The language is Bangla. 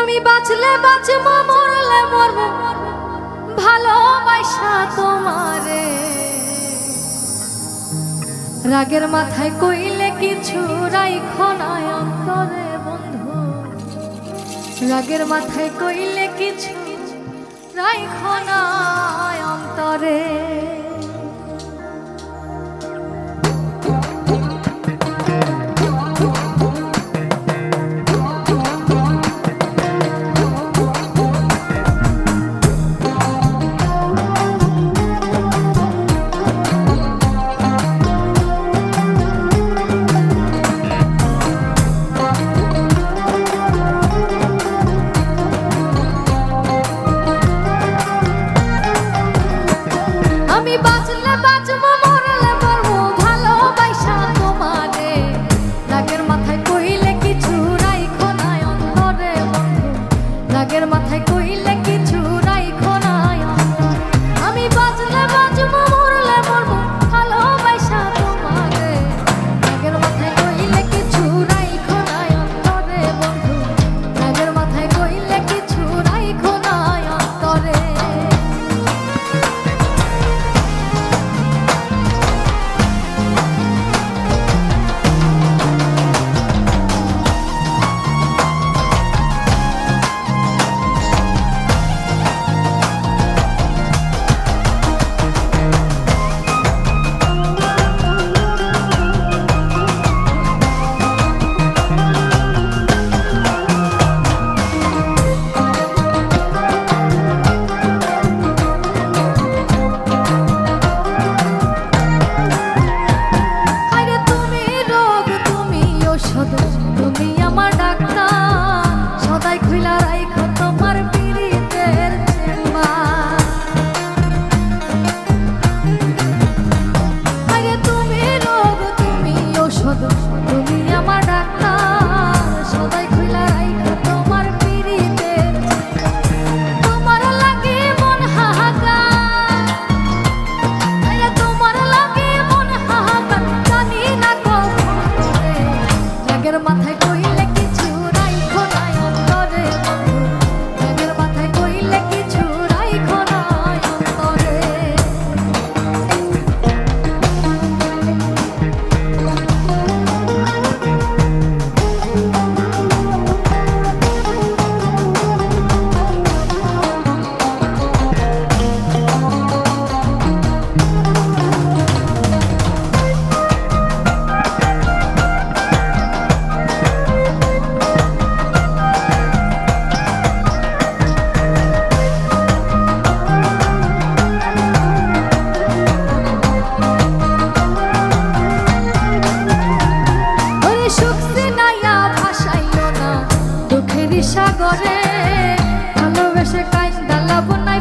আমি বাঁচলে বাঁচব মরলে মরব ভালোবাসা তোমারে। রাগের মাথায় কইলে কিছু রাইখো না অন্তরে বন্ধু, রাগের মাথায় কইলে কিছু রাইখো না অন্তরে। রাগের মাথায় কইলে কিছু রাইখো না অন্তরে। আমি বাঁচলে বাঁচব মরলে মরব ভালোবাসা তোমারে। রাগের মাথায় কইলে কিছু রাইখো না অন্তরে বন্ধু, রাগের মাথায় কইলে কিছু রাইখো না অন্তরে। তুমি আমার ডাক্তার, সদাই খুইলা রাইখো তোমার পীড়িতের চেম্বার। আরে তুমি রোগ তুমি ঔষধ, তুমি আমার ডাক্তার, সদাই খুইলা রাইখো তোমার পীড়িতের। তোমার লাগে মন হাহাকার, আরে তোমার লাগে মন হাহাকার, জানি না কখন করে। রাগের মাথায় কইলে কিছু রাইখো না অন্তরে বন্ধু, রাগের মাথায় কইলে কিছু রাইখো না অন্তরে। সাগরে ভালোবেসে কাইন্দা লাভ নাই।